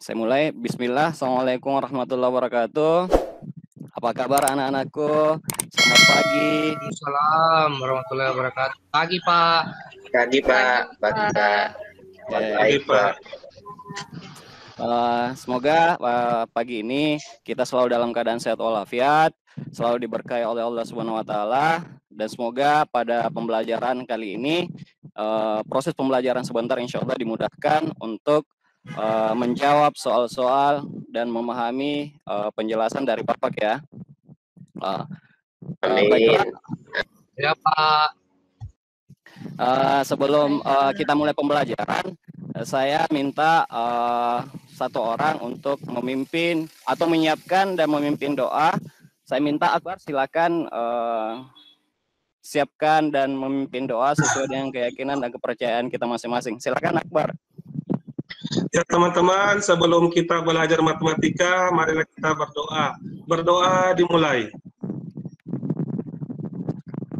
Saya mulai. Bismillah. Assalamualaikum warahmatullahi wabarakatuh. Apa kabar anak-anakku? Selamat pagi. Waalaikumsalam warahmatullahi wabarakatuh. Pagi, Pak. Pagi, Pak. Pagi, Pak. Baik, Pak. Semoga pagi ini kita selalu dalam keadaan sehat walafiat, selalu diberkahi oleh Allah Subhanahu wa taala, dan semoga pada pembelajaran kali ini proses pembelajaran sebentar insya Allah dimudahkan untuk menjawab soal-soal dan memahami penjelasan dari Bapak ya. Baiklah. Ya, Pak. Sebelum kita mulai pembelajaran, saya minta satu orang untuk memimpin atau menyiapkan dan memimpin doa. Saya minta Akbar silakan siapkan dan memimpin doa sesuai dengan keyakinan dan kepercayaan kita masing-masing. Silakan Akbar. Ya teman-teman, sebelum kita belajar matematika, marilah kita berdoa. Berdoa dimulai.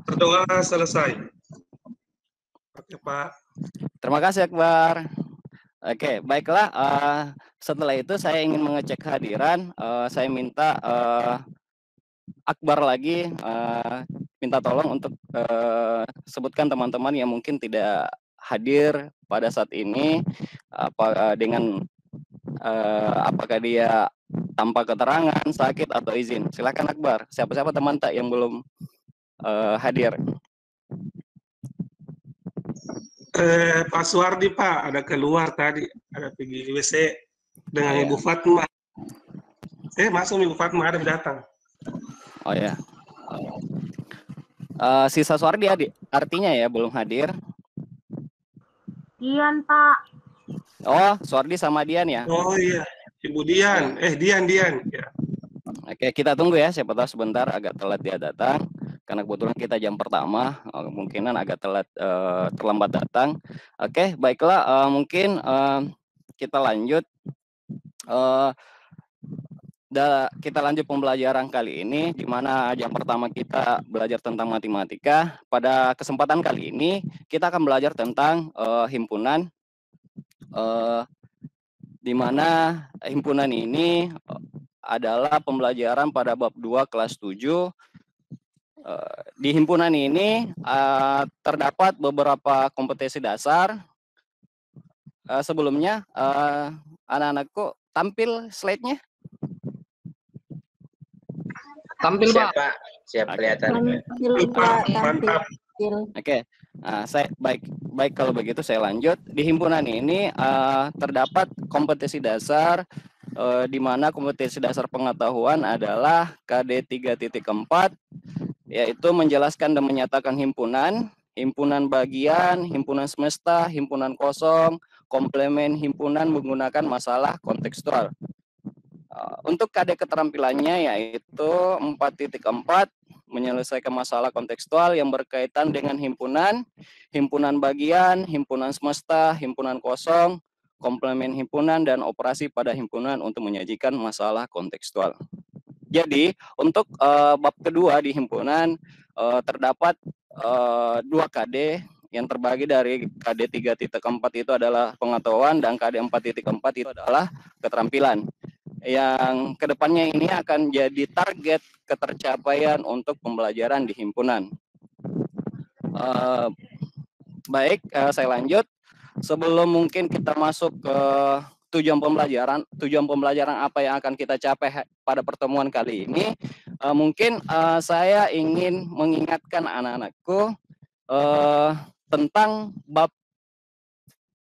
Berdoa selesai. Oke, Pak. Terima kasih Akbar. Oke, baiklah. Setelah itu saya ingin mengecek kehadiran. Saya minta Akbar lagi minta tolong untuk sebutkan teman-teman yang mungkin tidak hadir pada saat ini, apakah dia tanpa keterangan, sakit atau izin. Silakan Akbar. Siapa-siapa teman tak yang belum hadir? Pak Suwardi, Pak, ada keluar tadi, ada pergi WC dengan Ibu Fatma. Masuk Ibu Fatma, ada datang. Oh ya. Sisa Suwardi artinya ya belum hadir. Dian, Pak. Oh, Suwardi sama Dian ya? Oh iya, Ibu Dian. Dian. Ya. Oke, kita tunggu ya. Siapa tahu sebentar agak telat dia datang. Karena kebetulan kita jam pertama, kemungkinan agak terlambat datang. Oke, baiklah. Mungkin kita lanjut. Kita lanjut pembelajaran kali ini, di mana jam pertama kita belajar tentang matematika. Pada kesempatan kali ini, kita akan belajar tentang himpunan, di mana himpunan ini adalah pembelajaran pada bab 2 kelas 7. Di himpunan ini terdapat beberapa kompetensi dasar. Sebelumnya, anak-anakku tampil slide-nya. Tampil, Pak. Siap kelihatan. Mantap. Oke. Baik kalau begitu saya lanjut. Di himpunan ini terdapat kompetensi dasar, di mana kompetensi dasar pengetahuan adalah KD 3.4, yaitu menjelaskan dan menyatakan himpunan, himpunan bagian, himpunan semesta, himpunan kosong, komplemen himpunan menggunakan masalah kontekstual. Untuk KD keterampilannya yaitu 4.4, menyelesaikan masalah kontekstual yang berkaitan dengan himpunan, himpunan bagian, himpunan semesta, himpunan kosong, komplemen himpunan, dan operasi pada himpunan untuk menyajikan masalah kontekstual. Jadi untuk bab kedua di himpunan terdapat 2 KD yang terbagi dari KD 3.4 itu adalah pengetahuan dan KD 4.4 itu adalah keterampilan. Yang kedepannya ini akan jadi target ketercapaian untuk pembelajaran di himpunan. Baik, saya lanjut. Sebelum mungkin kita masuk ke tujuan pembelajaran apa yang akan kita capai pada pertemuan kali ini, mungkin saya ingin mengingatkan anak-anakku tentang bab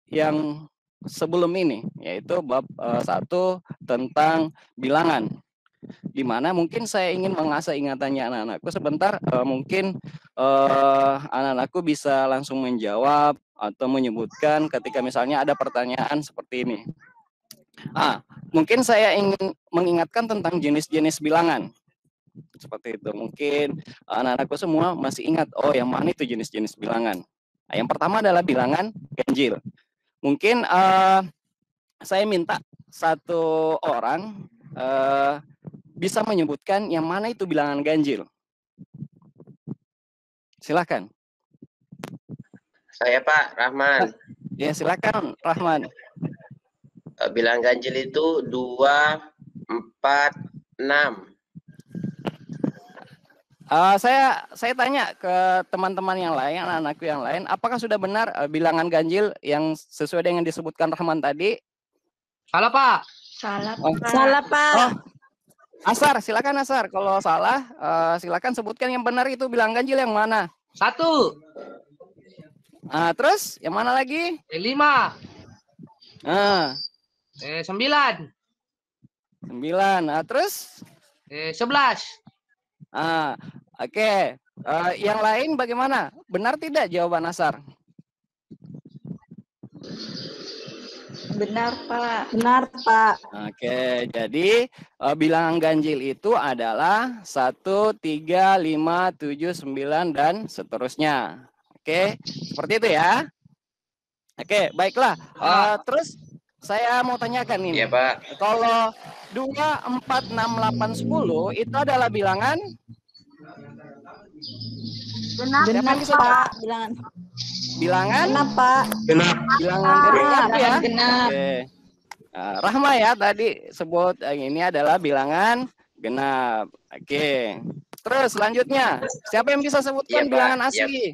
yang sebelum ini, yaitu bab 1 tentang bilangan, di mana mungkin saya ingin mengasah ingatannya anak-anakku sebentar. Mungkin anak-anakku bisa langsung menjawab atau menyebutkan ketika misalnya ada pertanyaan seperti ini. Mungkin saya ingin mengingatkan tentang jenis-jenis bilangan. Seperti itu. Mungkin anak-anakku semua masih ingat, oh yang mana itu jenis-jenis bilangan. Yang pertama adalah bilangan ganjil. Mungkin saya minta satu orang bisa menyebutkan yang mana itu bilangan ganjil. Silakan. Saya, Pak Rahman. Ya, silakan Rahman. bilangan ganjil itu 2, 4, 6. Saya tanya ke teman-teman yang lain, anak-anakku yang lain, apakah sudah benar bilangan ganjil yang sesuai dengan disebutkan Rahman tadi? Salah, Pak. Salah, Oh. Pak. Salah, Pak. Oh, Asar, silakan Asar. Kalau salah, silakan sebutkan yang benar itu bilangan ganjil yang mana. 1, Terus yang mana lagi? 5, Nah, 9, 9. Terus? 11. Oke. Yang lain bagaimana? Benar tidak jawaban Asar? Benar, Pak. Benar, Pak. Oke, jadi bilangan ganjil itu adalah 1, 3, 5, 7, 9, dan seterusnya. Oke, seperti itu ya. Oke, baiklah. Terus saya mau tanyakan ini. Iya, Pak. Kalau 2, 4, 6, 8, 10 itu adalah bilangan? Benar, bisa Pak. Bilangan. Bilangan? Benar, Pak. Benar. Bilangan genap ya. Genap. Oke. Rahma ya tadi sebut ini adalah bilangan genap. Oke. Terus selanjutnya, siapa yang bisa sebutkan Iya, Pak. bilangan Iya. asli?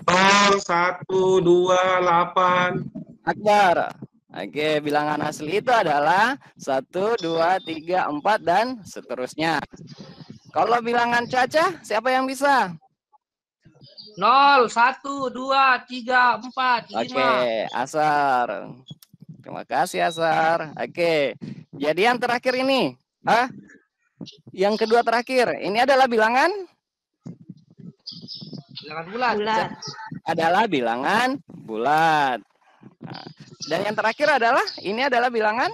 1, 2, 8. Akbar. Oke, bilangan asli itu adalah 1, 2, 3, 4, dan seterusnya. Kalau bilangan Caca, siapa yang bisa? 0, 1, 2, 3, 4, 5. Oke, Asar. Terima kasih Asar. Oke, jadi yang terakhir ini, yang kedua terakhir, ini adalah bilangan? Bilangan bulat. Bulat. Adalah bilangan bulat. Nah, dan yang terakhir adalah, ini adalah bilangan?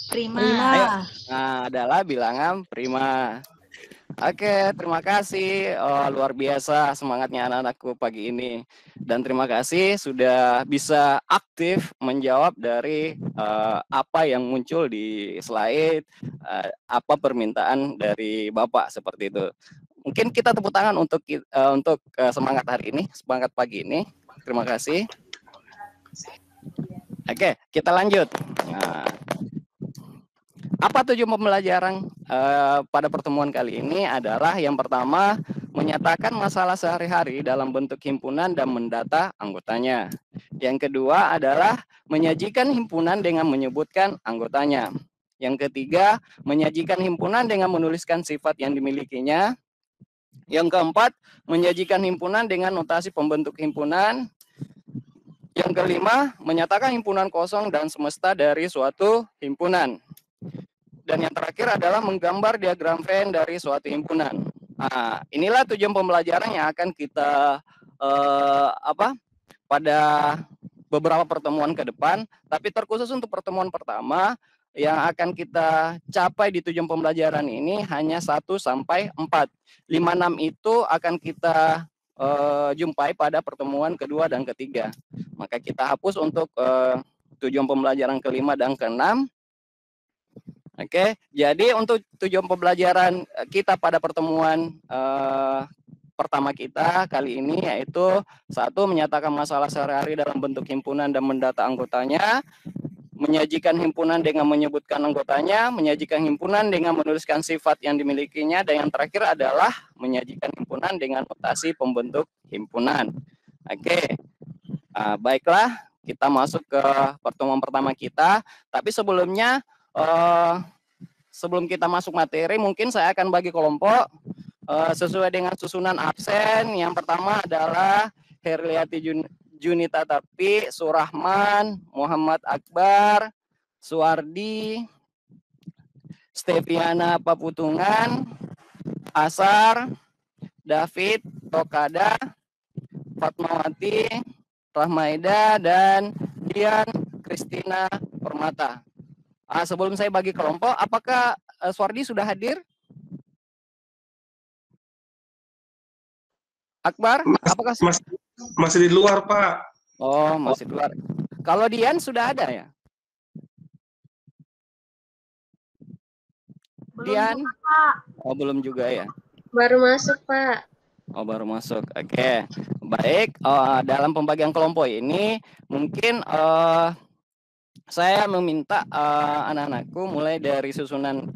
Prima. Ayo. Nah, adalah bilangan prima. Oke, terima kasih. Luar biasa semangatnya anak-anakku pagi ini. Dan terima kasih sudah bisa aktif menjawab dari apa yang muncul di slide, apa permintaan dari Bapak seperti itu. Mungkin kita tepuk tangan untuk semangat hari ini, semangat pagi ini. Terima kasih. Oke, kita lanjut. Nah, apa tujuan pembelajaran pada pertemuan kali ini adalah yang pertama, menyatakan masalah sehari-hari dalam bentuk himpunan dan mendata anggotanya. Yang kedua adalah menyajikan himpunan dengan menyebutkan anggotanya. Yang ketiga, menyajikan himpunan dengan menuliskan sifat yang dimilikinya. Yang keempat, menyajikan himpunan dengan notasi pembentuk himpunan. Yang kelima, menyatakan himpunan kosong dan semesta dari suatu himpunan. Dan yang terakhir adalah menggambar diagram Venn dari suatu himpunan. Nah, inilah tujuan pembelajaran yang akan kita pada beberapa pertemuan ke depan. Tapi terkhusus untuk pertemuan pertama yang akan kita capai di tujuan pembelajaran ini hanya 1 sampai 4. 5, 6 itu akan kita jumpai pada pertemuan kedua dan ketiga. Maka kita hapus untuk tujuan pembelajaran kelima dan keenam. Oke, jadi untuk tujuan pembelajaran kita pada pertemuan pertama kita kali ini yaitu 1, menyatakan masalah sehari-hari dalam bentuk himpunan dan mendata anggotanya, menyajikan himpunan dengan menyebutkan anggotanya, menyajikan himpunan dengan menuliskan sifat yang dimilikinya, dan yang terakhir adalah menyajikan himpunan dengan notasi pembentuk himpunan. Oke, baiklah kita masuk ke pertemuan pertama kita, tapi sebelumnya sebelum kita masuk materi, mungkin saya akan bagi kelompok sesuai dengan susunan absen. Yang pertama adalah Herliati Junita Tapi, Surahman, Muhammad Akbar, Suwardi, Steviana Paputungan, Asar, David Tokada, Fatmawati, Rahmaida, dan Dian Kristina Permata. Sebelum saya bagi kelompok, apakah Suwardi sudah hadir? Akbar, apakah Masih di luar, Pak. Oh, masih di luar. Kalau Dian sudah ada ya? Dian? Oh, belum juga ya? Baru masuk, Pak. Oh, baru masuk. Oke. Baik, dalam pembagian kelompok ini mungkin saya meminta anak-anakku mulai dari susunan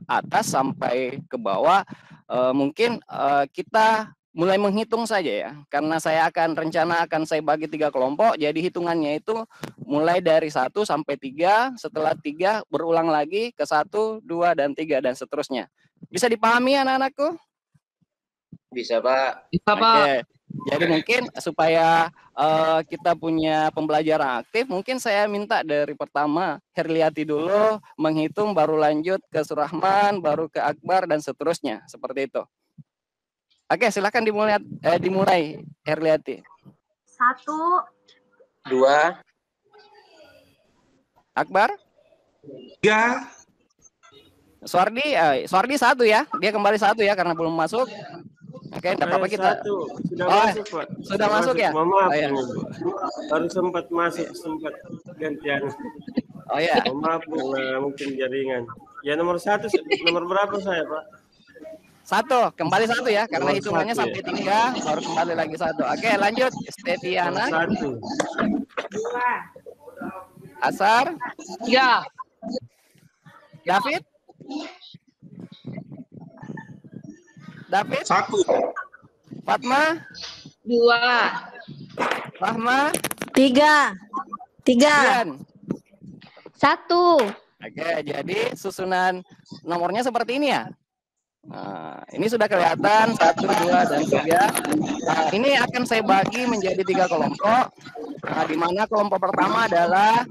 atas sampai ke bawah, mungkin kita mulai menghitung saja ya, karena saya akan saya bagi 3 kelompok, jadi hitungannya itu mulai dari 1 sampai 3, setelah 3 berulang lagi ke 1, 2, dan 3, dan seterusnya. Bisa dipahami anak-anakku? Bisa, Pak. Bisa, Pak. Oke, jadi mungkin supaya kita punya pembelajaran aktif, mungkin saya minta dari pertama Herliati dulu menghitung, baru lanjut ke Surahman, baru ke Akbar, dan seterusnya, seperti itu. Oke, silakan dimulai Herliati. 1, 2, Akbar? 3, Suardi 1 ya, dia kembali 1 ya karena belum masuk. Oke, enggak apa-apa kita. Sudah Oh, masuk, Pak. sudah masuk ya? Mohon maaf, Oh, iya. ini, Bu. Baru sempat masuk, sempat gantian. Oh ya. Mohon maaf karena mungkin jaringan. Ya nomor 1, nomor berapa saya, Pak? 1, kembali 1 ya, karena Nomor hitungannya 1 ya. sampai 3, baru kembali lagi 1. Oke, lanjut. Steviana, 1. Asar, 3. David, 1, Fatma, 2. Rahma, 3. Dian. 1. Oke, jadi susunan nomornya seperti ini ya. Nah, ini sudah kelihatan 1, 2, dan 3. Nah, ini akan saya bagi menjadi 3 kelompok. Nah, di mana kelompok pertama adalah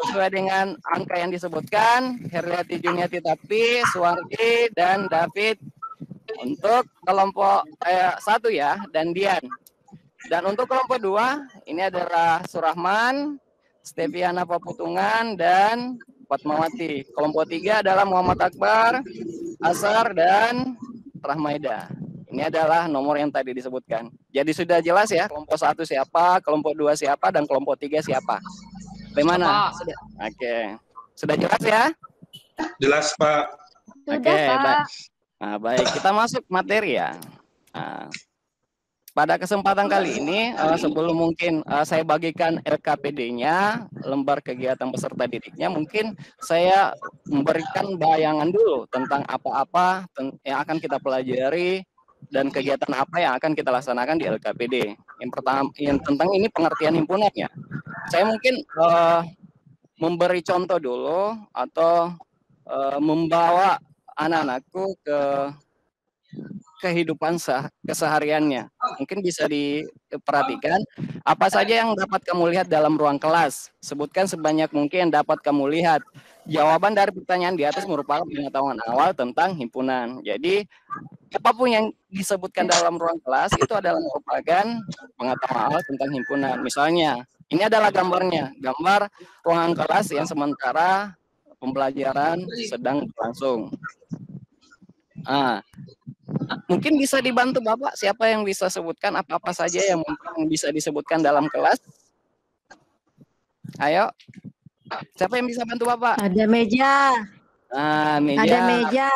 sesuai dengan angka yang disebutkan, Herliati, Juniati, Tapi, Suwardi, dan David. Untuk kelompok 1 ya, dan Dian. Dan untuk kelompok 2, ini adalah Surahman, Steviana Paputungan, dan Fatmawati. Kelompok 3 adalah Muhammad Akbar, Asar, dan Rahmaida. Ini adalah nomor yang tadi disebutkan. Jadi sudah jelas ya, kelompok 1 siapa, kelompok 2 siapa, dan kelompok 3 siapa. Bagaimana? Sudah. Oke. Sudah jelas ya? jelas Pak. Sudah, Oke, Pak. Nah, baik, kita masuk materi ya. Nah, pada kesempatan kali ini, sebelum mungkin saya bagikan LKPD-nya, lembar kegiatan peserta didiknya, mungkin saya memberikan bayangan dulu tentang apa-apa yang akan kita pelajari dan kegiatan apa yang akan kita laksanakan di LKPD. Yang pertama, yang tentang ini pengertian himpunannya. Saya mungkin memberi contoh dulu atau membawa anak-anakku ke kehidupan kesehariannya. Mungkin bisa diperhatikan apa saja yang dapat kamu lihat dalam ruang kelas. Sebutkan sebanyak mungkin yang dapat kamu lihat. Jawaban dari pertanyaan di atas merupakan pengetahuan awal tentang himpunan. Jadi apapun yang disebutkan dalam ruang kelas itu adalah merupakan pengetahuan awal tentang himpunan. Misalnya, ini adalah gambarnya, gambar ruangan kelas yang sementara pembelajaran sedang berlangsung. Mungkin bisa dibantu Bapak, siapa yang bisa sebutkan apa-apa saja yang mungkin bisa disebutkan dalam kelas? Ayo, siapa yang bisa bantu Bapak? Ada meja. Meja. Ada meja.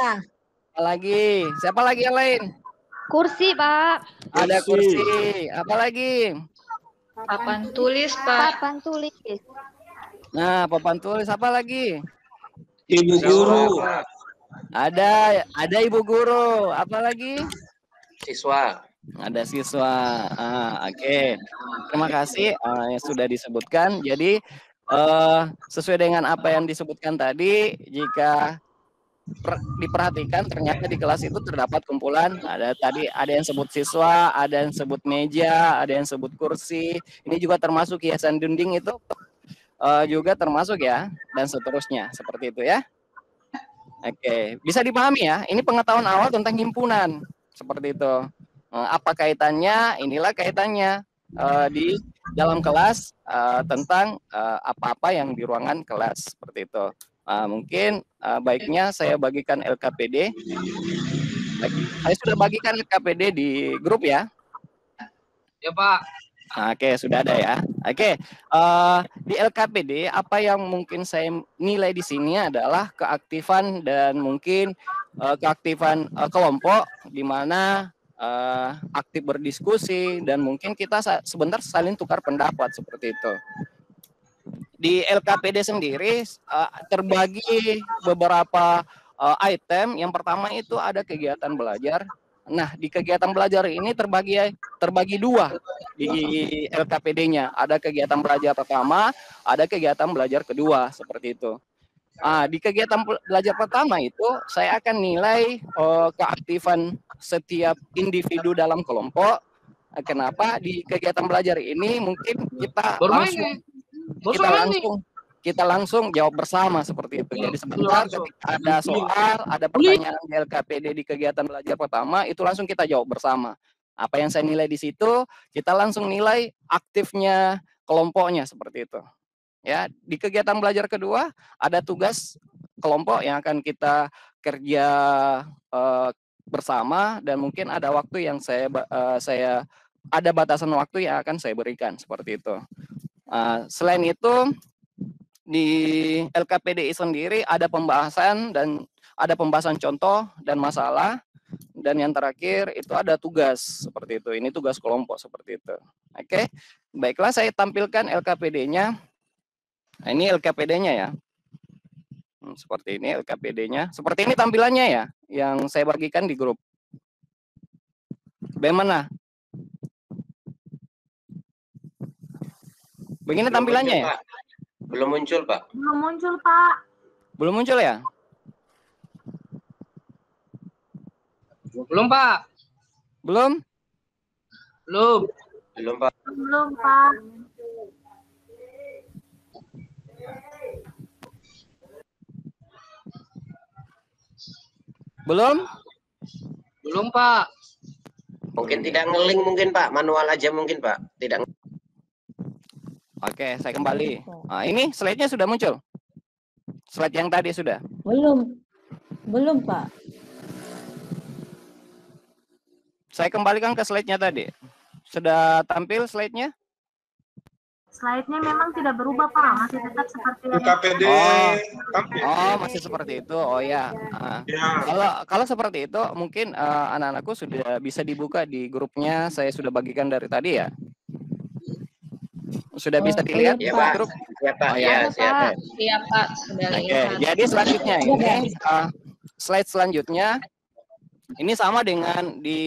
Apa lagi? Siapa lagi yang lain? Kursi, Pak. Ada kursi. Apa lagi? Papan tulis, Pak. Papan tulis. Nah, papan tulis. Apa lagi? Ibu guru. Ada ibu guru. Apa lagi? Siswa. Ada siswa. Oke. Terima kasih yang sudah disebutkan. Jadi sesuai dengan apa yang disebutkan tadi, jika diperhatikan ternyata di kelas itu terdapat kumpulan ada yang sebut siswa, ada yang sebut meja, ada yang sebut kursi. Ini juga termasuk hiasan dinding itu juga termasuk ya, dan seterusnya seperti itu ya. Oke, bisa dipahami ya. Ini pengetahuan awal tentang himpunan seperti itu. Apa kaitannya? Inilah kaitannya di dalam kelas tentang apa-apa yang di ruangan kelas seperti itu. Mungkin baiknya saya bagikan LKPD. Saya sudah bagikan LKPD di grup ya. Ya, Pak. Oke, sudah ada ya. Oke, di LKPD apa yang mungkin saya nilai di sini adalah keaktifan dan mungkin keaktifan kelompok, di mana aktif berdiskusi, dan mungkin kita sebentar saling tukar pendapat seperti itu. Di LKPD sendiri terbagi beberapa item. Yang pertama itu ada kegiatan belajar. Nah, di kegiatan belajar ini terbagi dua di LKPD-nya. Ada kegiatan belajar pertama, ada kegiatan belajar kedua, seperti itu. Di kegiatan belajar pertama itu saya akan nilai keaktifan setiap individu dalam kelompok. Kenapa? Di kegiatan belajar ini mungkin kita langsung jawab bersama seperti itu. Jadi sebentar ketika ada soal, ada pertanyaan di LKPD di kegiatan belajar pertama, itu langsung kita jawab bersama. Apa yang saya nilai di situ, kita langsung nilai aktifnya kelompoknya seperti itu. Ya, di kegiatan belajar kedua ada tugas kelompok yang akan kita kerja bersama, dan mungkin ada waktu yang saya ada batasan waktu yang akan saya berikan seperti itu. Selain itu di LKPDI sendiri ada pembahasan contoh dan masalah, dan yang terakhir itu ada tugas seperti itu. Ini tugas kelompok seperti itu. Oke, baiklah, saya tampilkan LKPD-nya. Nah, ini LKPD-nya ya. Seperti ini LKPD-nya. Seperti ini tampilannya ya, yang saya bagikan di grup. Bagaimana? Begini tampilannya ya? Belum muncul, Pak. Belum muncul, Pak. Belum muncul ya? Belum, Pak. Belum? Belum, Pak. Belum, Pak. Belum? Belum, Pak. Mungkin tidak ngeling mungkin, Pak. Manual aja mungkin, Pak. Tidak. Oke, saya kembali. Ini slide-nya sudah muncul? Slide yang tadi sudah? Belum, Pak. Saya kembalikan ke slide-nya tadi. Sudah tampil slide-nya? Slide-nya memang tidak berubah, Pak. Masih tetap seperti yang LKPD tampil. Masih seperti itu. Oh ya. Kalau seperti itu mungkin anak-anakku sudah bisa dibuka di grupnya. Saya sudah bagikan dari tadi ya. Sudah bisa dilihat Ya, di Pak. grup? Ya, Pak. Oh, Ya, ya. siap. Iya, Pak. Sudah Oke, lihat. jadi selanjutnya ini slide selanjutnya ini sama dengan di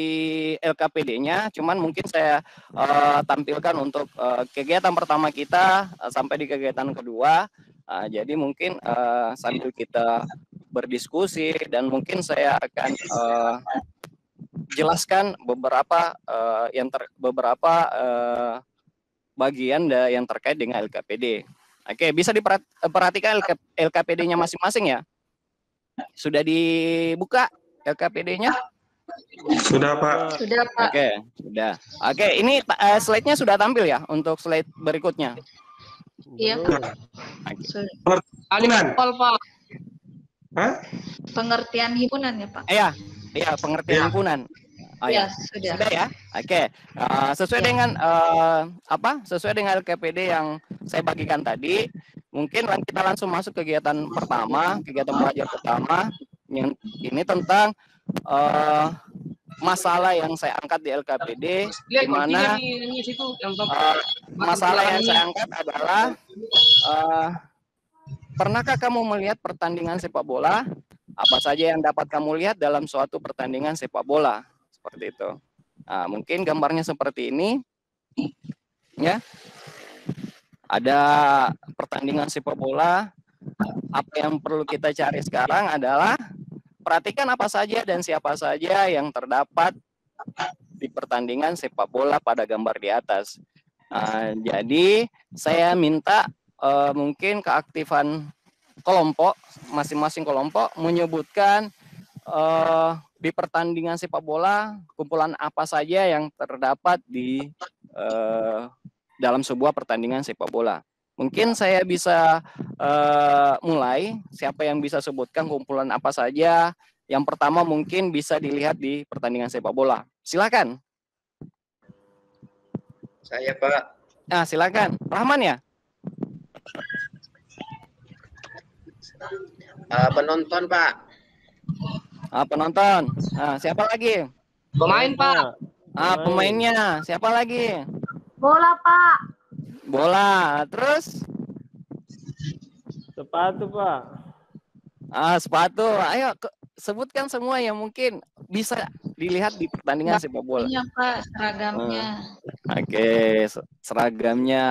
LKPD-nya, cuman mungkin saya tampilkan untuk kegiatan pertama kita sampai di kegiatan kedua. Jadi mungkin sambil kita berdiskusi, dan mungkin saya akan jelaskan beberapa bagian yang terkait dengan LKPD. Oke, bisa diperhatikan LKPD-nya masing-masing ya. Sudah dibuka LKPD-nya? Sudah, Pak. Sudah, Pak. Oke, sudah. Oke, ini slide-nya sudah tampil ya untuk slide berikutnya. Iya, Pak. Sudah. Alih-alih, Pak. Hah? Pengertian himpunan ya, Pak? Iya, pengertian Iya. himpunan. Oh Iya, ya, sudah. sudah ya. Oke, sesuai dengan sesuai dengan LKPD yang saya bagikan tadi, mungkin kita langsung masuk kegiatan pertama, kegiatan belajar pertama. Yang ini tentang masalah yang saya angkat di LKPD, di mana masalah yang saya angkat adalah pernahkah kamu melihat pertandingan sepak bola? Apa saja yang dapat kamu lihat dalam suatu pertandingan sepak bola? Seperti itu. Nah, mungkin gambarnya seperti ini, ya. Ada pertandingan sepak bola. Apa yang perlu kita cari sekarang adalah perhatikan apa saja dan siapa saja yang terdapat di pertandingan sepak bola pada gambar di atas. Jadi saya minta mungkin keaktifan kelompok, masing-masing kelompok menyebutkan di pertandingan sepak bola kumpulan apa saja yang terdapat di dalam sebuah pertandingan sepak bola. Mungkin saya bisa mulai, siapa yang bisa sebutkan kumpulan apa saja. Yang pertama mungkin bisa dilihat di pertandingan sepak bola. Silakan. Saya, Pak. Nah, silakan. Rahman ya? Penonton, Pak. Penonton. Nah, siapa lagi? Pemain, Pak. Pemainnya. Siapa lagi? Bola, Pak. Bola. Terus? Sepatu, Pak. Sepatu. Ayo sebutkan semua yang mungkin bisa dilihat di pertandingan sepak bola. Iya, Pak, seragamnya. Oke, seragamnya.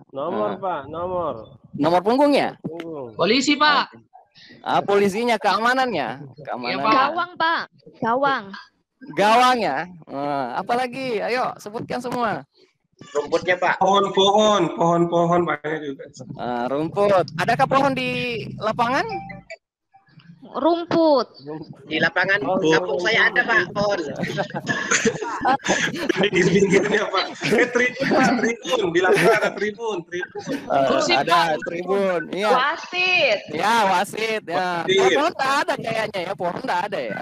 Nomor, Pak, nomor. Nomor punggungnya? Punggung. Polisi, Pak. Polisinya, keamanannya. Iya, Pak. Gawang, Pak. Gawang. Gawang ya. Apalagi? Ayo sebutkan semua. Rumputnya, Pak. Pohon-pohon banyak juga. Rumput. Adakah pohon di lapangan? Rumput. Di lapangan kampung saya ada, Pak, pohon. Pinggir-pinggirnya, Pak. Tribun, Pak. Tribun. Di lapangan ada tribun. Ada tribun. Iya. Wasit. Ya, wasit. Ya. Pohon tak ada kayaknya ya. Pohon tak ada ya.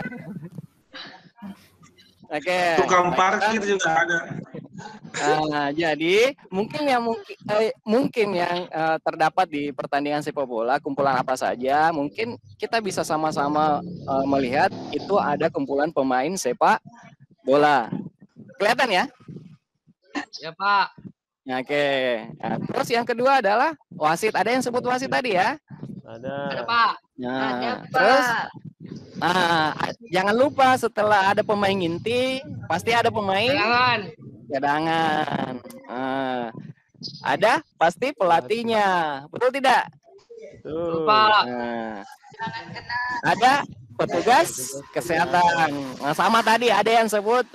Oke. Tukang parkir juga ada. Jadi mungkin yang terdapat di pertandingan sepak bola, kumpulan apa saja, mungkin kita bisa sama-sama melihat itu ada kumpulan pemain sepak bola. Kelihatan ya? Ya, Pak. Oke. Terus yang kedua adalah wasit. Ada yang sebut wasit tadi ya? Ada, Pak. Ada, Terus Pak. jangan lupa setelah ada pemain inti, pasti ada pemain cadangan. Ada pasti pelatihnya, betul tidak? Tuh. Pak. Ada petugas kesehatan. Sama tadi ada yang sebut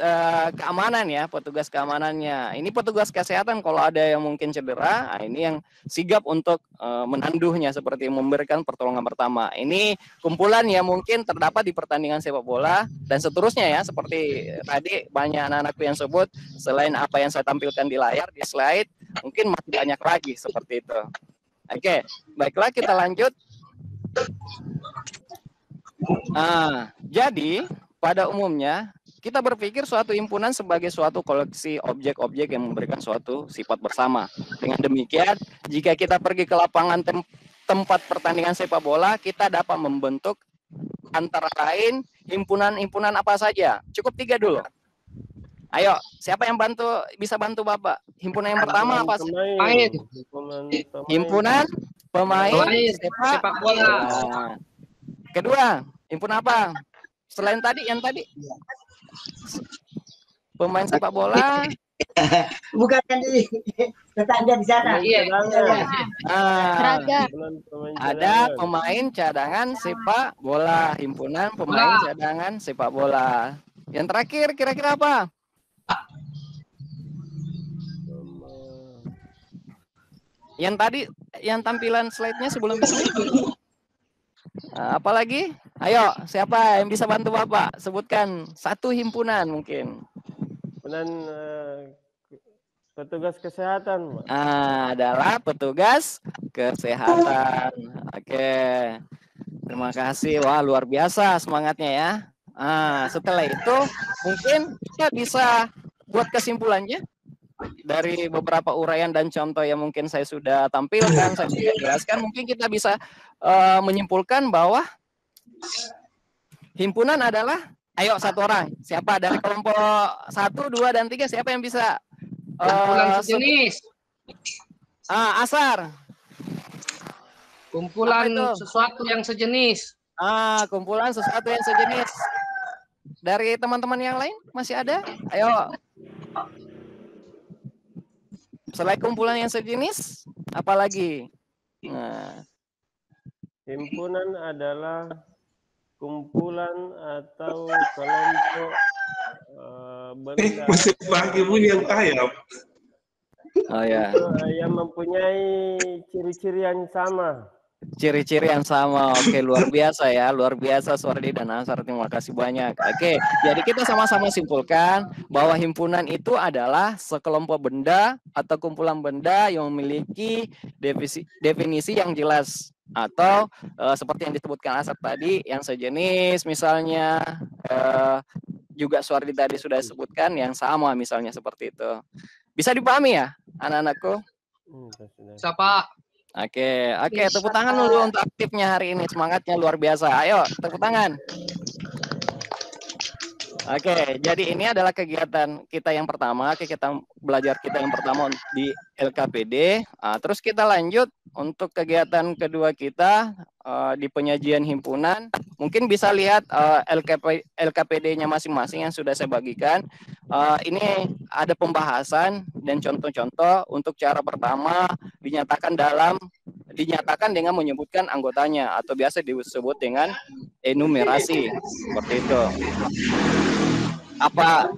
keamanan ya, petugas keamanannya. Ini petugas kesehatan kalau ada yang mungkin cedera, ini yang sigap untuk menanduhnya seperti memberikan pertolongan pertama. Ini kumpulan yang mungkin terdapat di pertandingan sepak bola dan seterusnya ya, seperti tadi banyak anak-anakku yang sebut, selain apa yang saya tampilkan di layar, di slide, mungkin masih banyak lagi seperti itu. Oke, baiklah kita lanjut. Jadi pada umumnya kita berpikir suatu himpunan sebagai suatu koleksi objek-objek yang memberikan suatu sifat bersama. Dengan demikian, jika kita pergi ke lapangan tempat pertandingan sepak bola, kita dapat membentuk antara lain himpunan-himpunan apa saja. Cukup 3 dulu. Ayo, siapa yang bisa bantu Bapak? Himpunan yang pertama apa sih? Himpunan pemain sepak bola. Kedua, himpunan apa? Selain tadi, yang tadi pemain sepak bola. Bukan di tetangga di sana. Ada pemain cadangan sepak bola, himpunan pemain cadangan sepak bola. Yang terakhir kira-kira apa? Yang tadi, yang tampilan slide-nya sebelum ini. Apalagi? Ayo, siapa yang bisa bantu Bapak? Sebutkan satu himpunan mungkin. Himpunan petugas kesehatan. Adalah petugas kesehatan. Oke. Terima kasih. Wah, luar biasa semangatnya ya. Setelah itu mungkin kita bisa buat kesimpulannya dari beberapa uraian dan contoh yang mungkin saya sudah tampilkan, saya sudah jelaskan. Mungkin kita bisa menyimpulkan bahwa himpunan adalah, ayo satu orang, siapa dari kelompok 1, 2, dan 3, siapa yang bisa kumpulan sejenis. Asar. Kumpulan sesuatu yang sejenis. Kumpulan sesuatu yang sejenis. Dari teman-teman yang lain masih ada? Ayo. Selain kumpulan yang sejenis, apalagi? Himpunan adalah kumpulan atau kelompok benda masih pagi bunyi yang ayam. Yang mempunyai ciri-ciri yang sama. Ciri-ciri yang sama. Oke, luar biasa ya, luar biasa Suwardi dan Ansar, terima kasih banyak. Oke, jadi kita sama-sama simpulkan bahwa himpunan itu adalah sekelompok benda atau kumpulan benda yang memiliki definisi yang jelas, atau seperti yang disebutkan Asar tadi, yang sejenis misalnya, juga Suwardi tadi sudah sebutkan yang sama misalnya seperti itu. Bisa dipahami ya anak-anakku? Siapa? Oke, tepuk tangan dulu untuk aktifnya hari ini, semangatnya luar biasa. Ayo, tepuk tangan. Oke, jadi ini adalah kegiatan kita yang pertama, kegiatan belajar kita yang pertama di LKPD. Terus kita lanjut untuk kegiatan kedua kita di penyajian himpunan. Mungkin bisa lihat LKPD-nya masing-masing yang sudah saya bagikan. Ini ada pembahasan dan contoh-contoh untuk cara pertama dinyatakan dengan menyebutkan anggotanya atau biasa disebut dengan enumerasi, seperti itu. Apa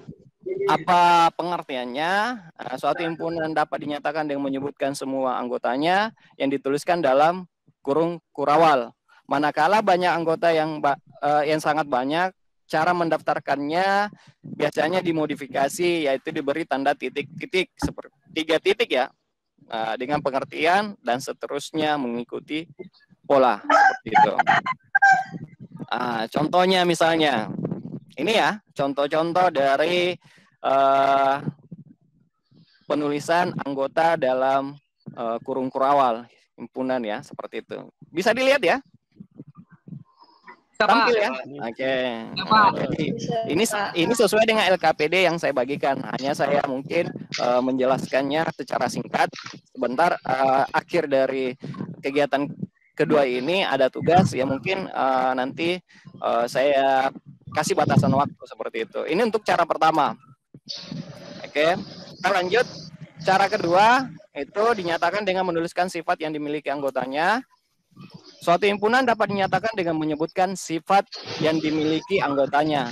pengertiannya? Suatu himpunan dapat dinyatakan dengan menyebutkan semua anggotanya yang dituliskan dalam kurung kurawal. Manakala banyak anggota yang sangat banyak, cara mendaftarkannya biasanya dimodifikasi, yaitu diberi tanda titik-titik seperti 3 titik ya, dengan pengertian dan seterusnya mengikuti pola seperti itu. Contohnya misalnya ini ya, contoh-contoh dari penulisan anggota dalam kurung kurawal himpunan ya, seperti itu. Bisa dilihat ya. Tampil ya. Oke. Jadi ini sesuai dengan LKPD yang saya bagikan. Hanya saya mungkin menjelaskannya secara singkat. Sebentar, akhir dari kegiatan kedua ini ada tugas ya, mungkin nanti saya kasih batasan waktu seperti itu. Ini untuk cara pertama. Oke, kita lanjut. Cara kedua itu dinyatakan dengan menuliskan sifat yang dimiliki anggotanya. Suatu himpunan dapat dinyatakan dengan menyebutkan sifat yang dimiliki anggotanya.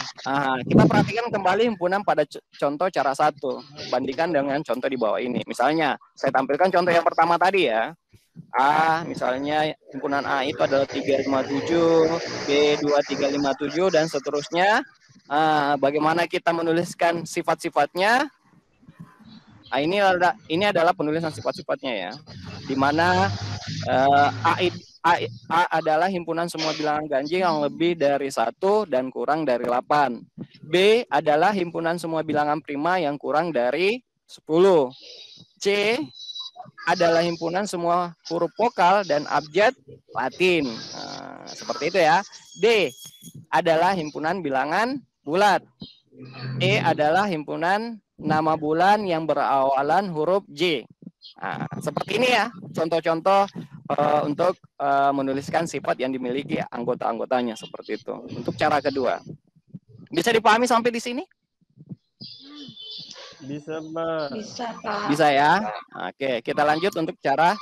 Kita perhatikan kembali himpunan pada contoh cara 1, bandingkan dengan contoh di bawah ini. Misalnya, saya tampilkan contoh yang pertama tadi ya. Misalnya himpunan A itu adalah 357, B 2357 dan seterusnya. Bagaimana kita menuliskan sifat-sifatnya? Ini adalah penulisan sifat-sifatnya ya. Di mana A adalah himpunan semua bilangan ganjil yang lebih dari 1 dan kurang dari 8. B adalah himpunan semua bilangan prima yang kurang dari 10. C adalah himpunan semua huruf vokal dan abjad Latin. Seperti itu ya. D adalah himpunan bilangan bulat. E adalah himpunan nama bulan yang berawalan huruf J. Seperti ini ya, contoh-contoh untuk menuliskan sifat yang dimiliki anggota-anggotanya, seperti itu. Untuk cara kedua. Bisa dipahami sampai di sini? Bisa, Pak. Bisa ya. Oke, kita lanjut untuk cara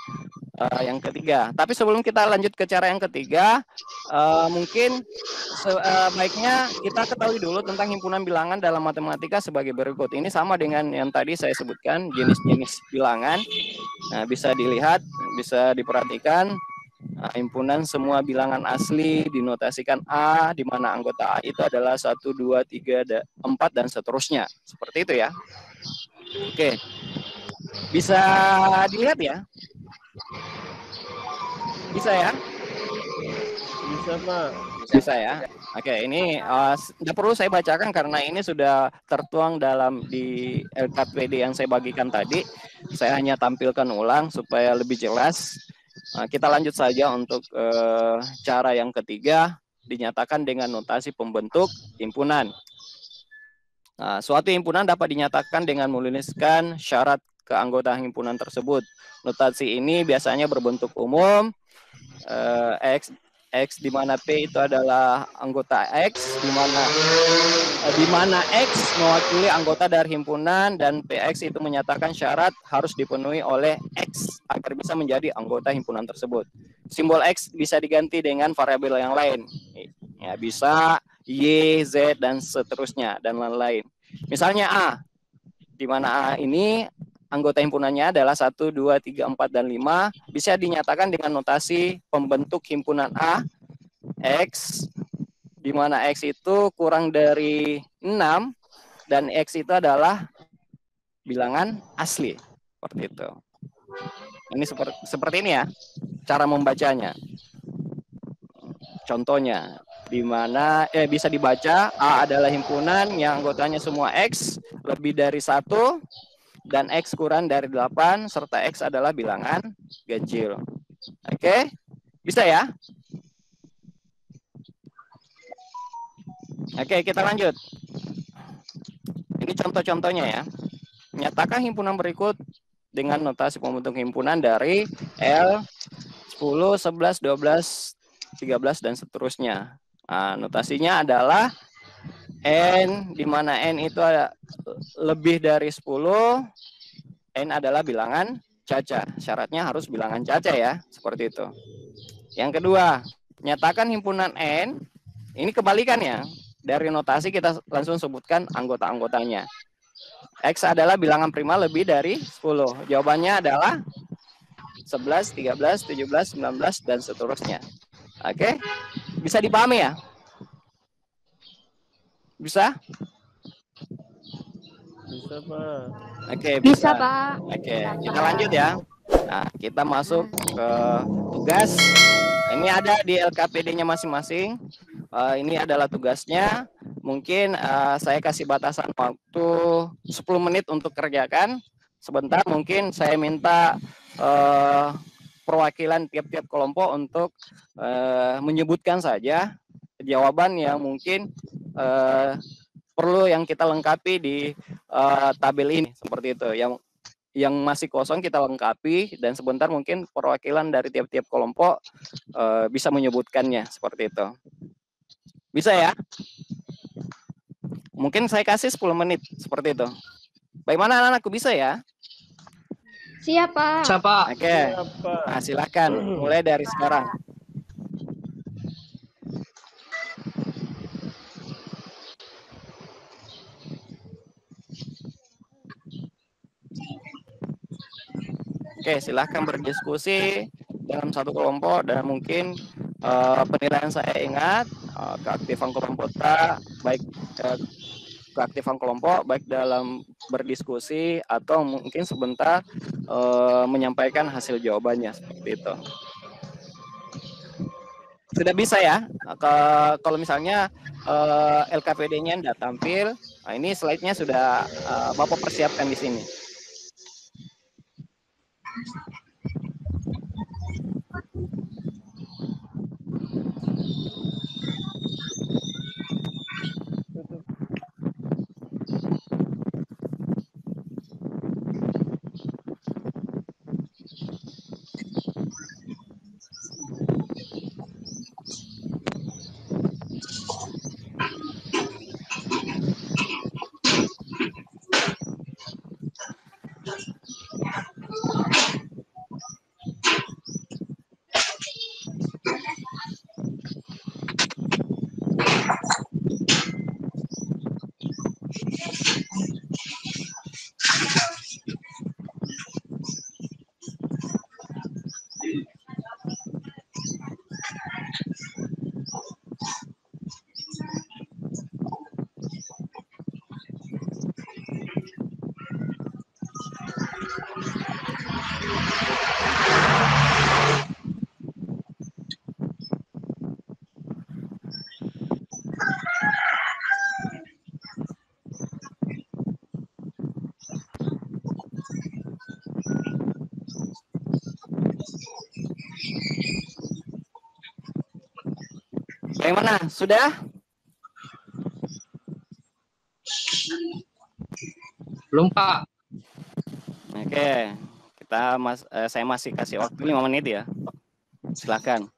yang ketiga. Tapi sebelum kita lanjut ke cara yang ketiga, mungkin baiknya kita ketahui dulu tentang himpunan bilangan dalam matematika sebagai berikut. Ini sama dengan yang tadi saya sebutkan, jenis-jenis bilangan. Nah, bisa dilihat, bisa diperhatikan. Himpunan semua bilangan asli dinotasikan A, di mana anggota A itu adalah 1, 2, 3, 4, dan seterusnya. Seperti itu ya. Oke. Bisa dilihat ya? Bisa ya? Bisa, Pak. Bisa ya. Oke, ini tidak perlu saya bacakan karena ini sudah tertuang di LKPD yang saya bagikan tadi. Saya hanya tampilkan ulang supaya lebih jelas. Kita lanjut saja untuk cara yang ketiga, dinyatakan dengan notasi pembentuk himpunan. Suatu himpunan dapat dinyatakan dengan menuliskan syarat keanggotaan himpunan tersebut. Notasi ini biasanya berbentuk umum, X di mana P itu adalah anggota X, di mana X mewakili anggota dari himpunan dan PX itu menyatakan syarat harus dipenuhi oleh X agar bisa menjadi anggota himpunan tersebut. Simbol X bisa diganti dengan variabel yang lain. Ya, bisa Y, Z dan seterusnya dan lain-lain. Misalnya A, di mana A ini anggota himpunannya adalah 1, 2, 3, 4, dan 5, bisa dinyatakan dengan notasi pembentuk himpunan A, X, di mana X itu kurang dari 6, dan X itu adalah bilangan asli. Seperti itu. Ini seperti ini ya, cara membacanya. Contohnya, di mana bisa dibaca A adalah himpunan yang anggotanya semua X, lebih dari 1, dan X kurang dari 8, serta X adalah bilangan ganjil. Oke, bisa ya? Oke, kita lanjut. Ini contoh-contohnya ya. Nyatakan himpunan berikut dengan notasi pembentuk himpunan dari L, 10, 11, 12, 13, dan seterusnya. Nah, notasinya adalah N, di mana N itu ada lebih dari 10, N adalah bilangan caca. Syaratnya harus bilangan caca ya, seperti itu. Yang kedua, nyatakan himpunan N, ini kebalikannya. Dari notasi kita langsung sebutkan anggota-anggotanya. X adalah bilangan prima lebih dari 10. Jawabannya adalah 11, 13, 17, 19, dan seterusnya. Oke, bisa dipahami ya? Bisa? Bisa, Pak. Oke, Bisa, bisa. Pak. Oke, kita lanjut ya. Nah, kita masuk ke tugas. Ini ada di LKPD-nya masing-masing. Ini adalah tugasnya. Mungkin saya kasih batasan waktu 10 menit untuk kerjakan. Sebentar, mungkin saya minta perwakilan tiap-tiap kelompok untuk menyebutkan saja jawaban yang mungkin perlu yang kita lengkapi di tabel ini, seperti itu. Yang masih kosong kita lengkapi, dan sebentar mungkin perwakilan dari tiap-tiap kelompok bisa menyebutkannya, seperti itu. Bisa ya? Mungkin saya kasih 10 menit, seperti itu. Bagaimana anak-anakku, bisa ya? Siap, Pak. Siapa? Oke, Apa? nah, silakan mulai dari sekarang. Oke, silahkan berdiskusi dalam satu kelompok, dan mungkin penilaian saya ingat keaktifan kelompok baik keaktifan kelompok baik dalam berdiskusi atau mungkin sebentar menyampaikan hasil jawabannya, seperti itu. Sudah bisa ya? Kalau misalnya LKPD-nya tidak tampil, nah ini slide-nya sudah Bapak persiapkan di sini. Bagaimana? Sudah? Belum, Pak. Oke, saya masih kasih waktu 5 menit ya. Silakan.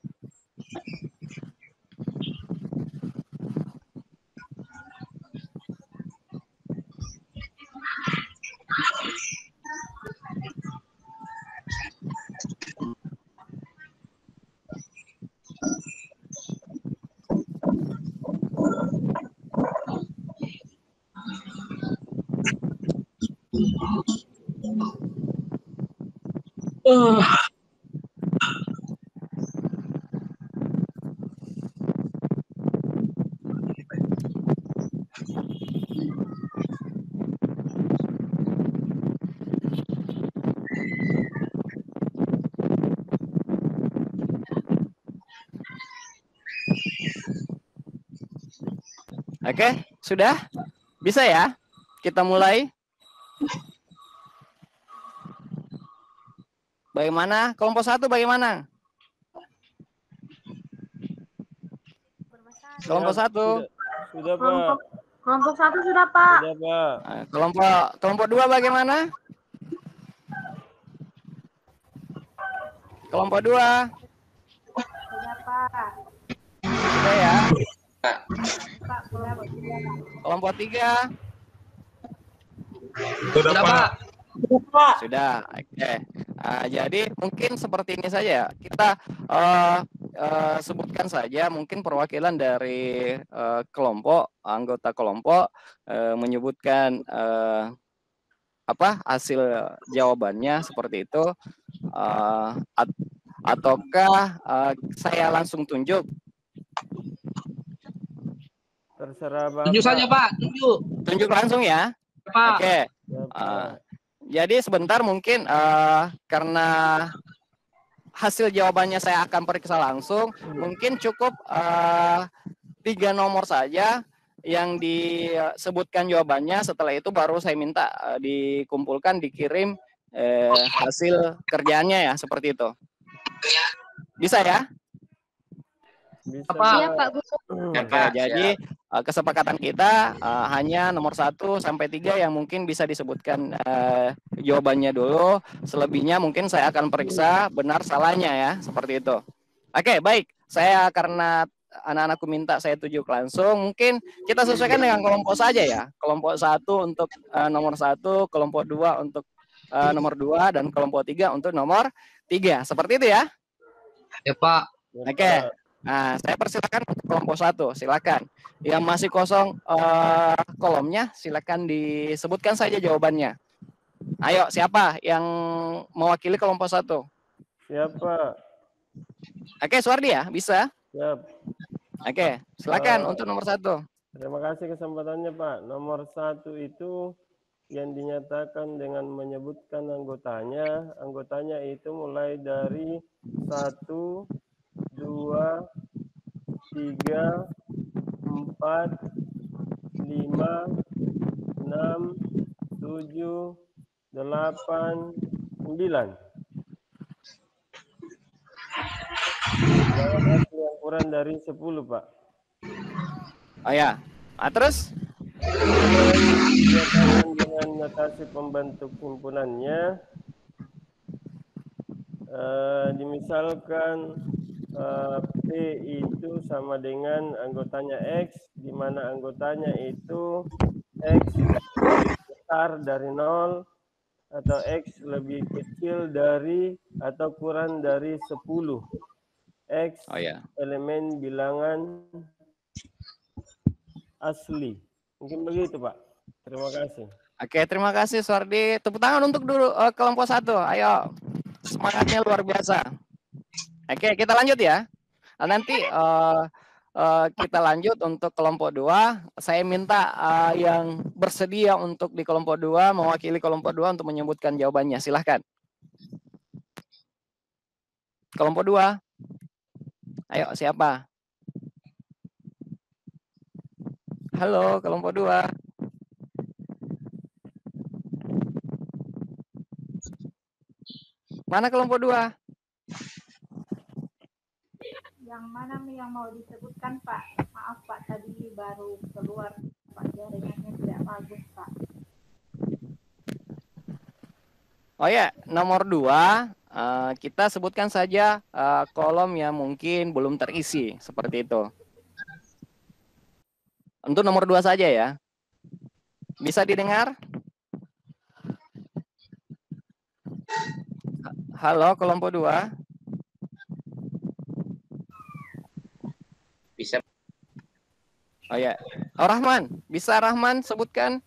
Oke, sudah? Bisa ya? Kita mulai. Bagaimana? Kelompok 1 bagaimana? Kelompok 1. Sudah, Pak. Kelompok 1 sudah, Pak. Sudah, Pak. Kelompok 2 bagaimana? Kelompok 2 Sudah, Pak. sudah ya. Pak, sudah. Kelompok 3 Sudah, Sudah, Pak. Pak. sudah. Oke. Jadi mungkin seperti ini saja ya. Kita sebutkan saja mungkin perwakilan dari kelompok, anggota kelompok menyebutkan hasil jawabannya seperti itu, ataukah saya langsung tunjuk? Terserah Bapak. Tunjuk saja, Pak. Tunjuk. Tunjuk langsung ya. Pak. Oke. Ya, Pak. Jadi sebentar mungkin karena hasil jawabannya saya akan periksa langsung, mungkin cukup 3 nomor saja yang disebutkan jawabannya. Setelah itu baru saya minta dikumpulkan, dikirim hasil kerjaannya ya, seperti itu. Bisa ya? Bisa, Pak. Iya Pak Guru. Ya, Oke, Pak. jadi kesepakatan kita hanya nomor 1 sampai 3 yang mungkin bisa disebutkan jawabannya dulu. Selebihnya mungkin saya akan periksa benar salahnya ya, seperti itu. Oke, baik. Saya karena anak-anakku minta saya tunjuk langsung, mungkin kita sesuaikan dengan kelompok saja ya. Kelompok 1 untuk nomor 1, kelompok 2 untuk nomor 2, dan kelompok 3 untuk nomor 3. Seperti itu ya. Ya, Pak. Oke. Nah, saya persilakan untuk kelompok 1. Silakan. Yang masih kosong kolomnya, silakan disebutkan saja jawabannya. Ayo, siapa yang mewakili kelompok 1? Siapa? Oke, Suwardi ya, bisa. Siap. Oke, silakan untuk nomor 1. Terima kasih kesempatannya, Pak. Nomor 1 itu yang dinyatakan dengan menyebutkan anggotanya. Anggotanya itu mulai dari 1, 2, 3, 4, 5, 6, 7, 8, 9. Jangan hasil yang kurang dari 10, Pak. Oh ya. Terus? Dinyatakan dengan notasi pembentuk himpunannya, dimisalkan P itu sama dengan anggotanya X, di mana anggotanya itu X besar dari 0 atau X lebih kecil dari atau kurang dari 10. X Oh ya. elemen bilangan asli. Mungkin begitu, Pak. Terima kasih. Oke, terima kasih Suwardi. Tepuk tangan untuk dulu kelompok 1. Ayo. Semangatnya luar biasa. Oke, kita lanjut ya. Nanti kita lanjut untuk kelompok 2. Saya minta yang bersedia untuk di kelompok 2, mewakili kelompok 2 untuk menyebutkan jawabannya. Silahkan. Kelompok 2. Ayo, siapa? Halo, kelompok 2. Mana kelompok 2? Yang mana nih yang mau disebutkan, Pak? Maaf, Pak, tadi baru keluar, Pak, jaringannya tidak bagus, Pak. Oh ya, nomor 2, kita sebutkan saja kolom yang mungkin belum terisi, seperti itu. Untuk nomor 2 saja ya. Bisa didengar? Halo, kelompok 2. Bisa. Oh ya, Rahman, bisa Rahman sebutkan?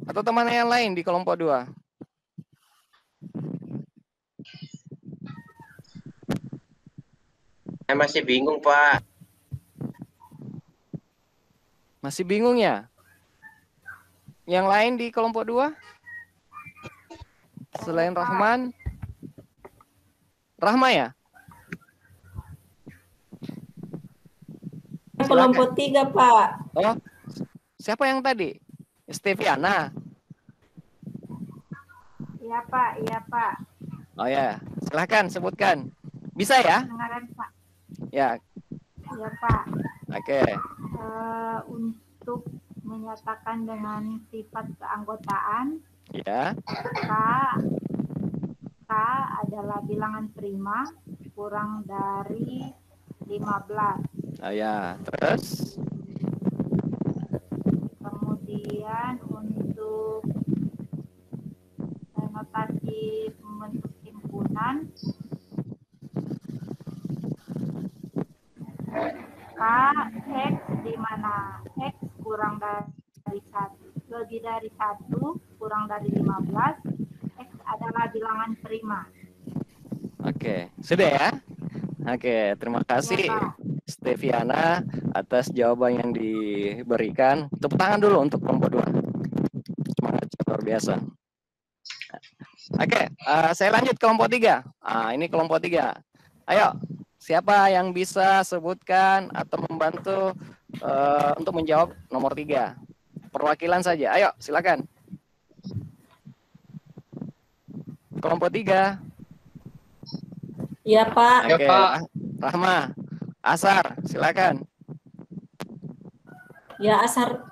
Atau teman yang lain di kelompok 2? Saya masih bingung, Pak. Masih bingung ya? Yang lain di kelompok 2? Selain Rahman? Rahma ya? Kelompok 3, Pak. Oh, siapa yang tadi? Steviana? Iya, Pak. Iya, Pak. Oh ya, silahkan sebutkan. Bisa ya? Dengaran, Pak. Ya, Ya Pak. Oke. Untuk menyatakan dengan sifat keanggotaan, Ya. K adalah bilangan prima kurang dari 15. Ya, terus? Kemudian untuk notasi membentuk himpunan, K X di mana X kurang dari 1, lebih dari 1, kurang dari 15, X adalah bilangan prima. Oke, sudah ya? Oke, terima kasih Steviana atas jawaban yang diberikan. Tepuk tangan dulu untuk kelompok 2. Semangat luar biasa. Oke, saya lanjut kelompok 3. Ini kelompok 3. Ayo, siapa yang bisa sebutkan atau membantu untuk menjawab nomor 3? Perwakilan saja. Ayo, silakan. Kelompok 3. Iya, Pak. Oke, Rahma, Asar, silakan. Ya, Asar.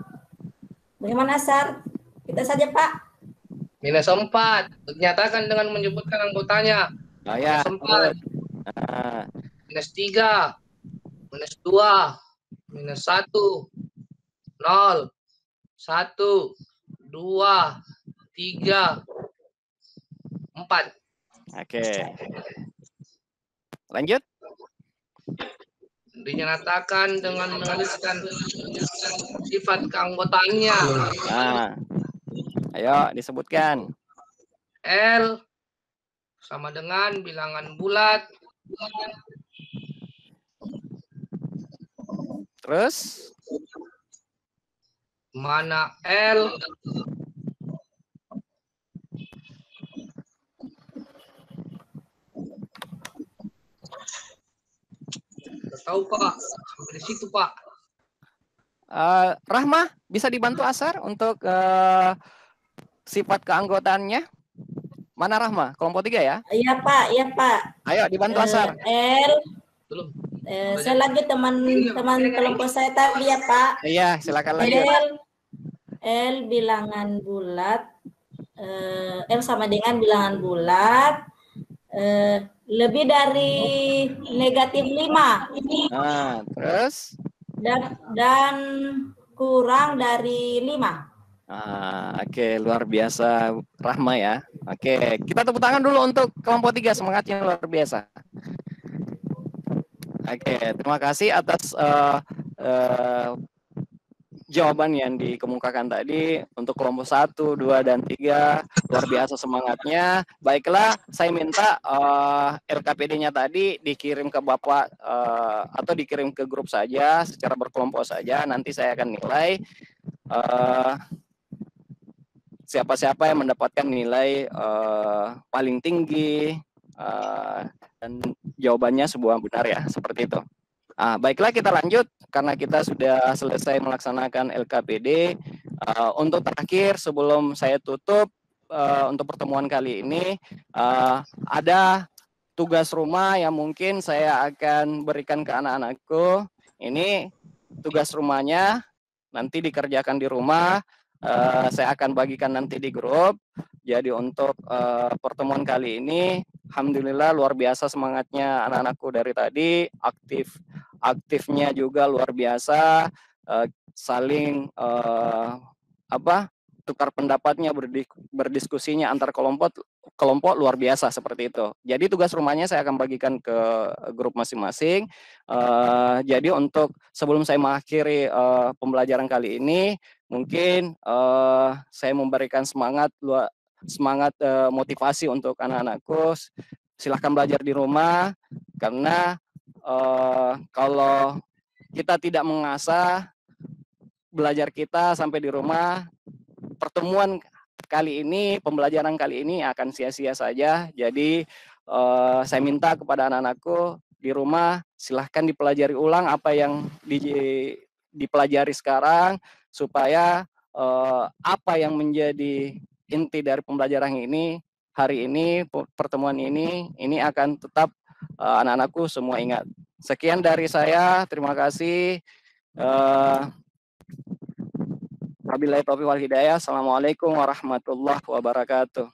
Bagaimana, Asar? Kita saja, Pak. Minus 4. Dinyatakan dengan menyebutkan anggotanya. Oh ya. Minus 4. Minus 3. Minus 2. Minus 1. 0. 1. 2. 3. 4. Oke. Lanjut. Dinyatakan dengan menuliskan sifat keanggotaannya. Ayo disebutkan. L sama dengan bilangan bulat. Terus? Mana L tahu Pak, sampai di situ Pak. Rahma, bisa dibantu Asar untuk sifat keanggotaannya? Mana Rahma? Kelompok 3 ya? Iya Pak, iya Pak. Ayo dibantu Asar. L. Saya lagi teman-teman kelompok saya tadi ya Pak. Iya, silakan lagi. L bilangan bulat. L sama dengan bilangan bulat. Lebih dari negatif 5. Terus? Dan kurang dari 5. Oke, luar biasa Rahma ya. Oke, kita tepuk tangan dulu untuk kelompok 3, semangatnya luar biasa. Oke, terima kasih atas jawaban yang dikemukakan tadi untuk kelompok 1, 2, dan 3. Luar biasa semangatnya. Baiklah, saya minta LKPD-nya tadi dikirim ke Bapak atau dikirim ke grup saja, secara berkelompok saja. Nanti saya akan nilai siapa-siapa yang mendapatkan nilai paling tinggi dan jawabannya sebuah benar ya, seperti itu. Baiklah, kita lanjut karena kita sudah selesai melaksanakan LKPD. Untuk terakhir sebelum saya tutup untuk pertemuan kali ini, ada tugas rumah yang mungkin saya akan berikan ke anak-anakku. Ini tugas rumahnya, nanti dikerjakan di rumah. Saya akan bagikan nanti di grup. Jadi untuk pertemuan kali ini, alhamdulillah luar biasa semangatnya anak-anakku dari tadi, aktifnya juga luar biasa, saling tukar pendapatnya, berdiskusinya antar kelompok luar biasa seperti itu. Jadi tugas rumahnya saya akan bagikan ke grup masing-masing. Jadi untuk sebelum saya mengakhiri pembelajaran kali ini, mungkin saya memberikan semangat motivasi untuk anak-anakku. Silahkan belajar di rumah, karena kalau kita tidak mengasah belajar kita sampai di rumah, pertemuan kali ini, pembelajaran kali ini akan sia-sia saja. Jadi saya minta kepada anak-anakku di rumah, silahkan dipelajari ulang apa yang dipelajari sekarang, supaya apa yang menjadi inti dari pembelajaran ini, hari ini, pertemuan ini akan tetap anak-anakku semua ingat. Sekian dari saya. Terima kasih. Wabillahi taufiq wal hidayah. Assalamualaikum warahmatullahi wabarakatuh.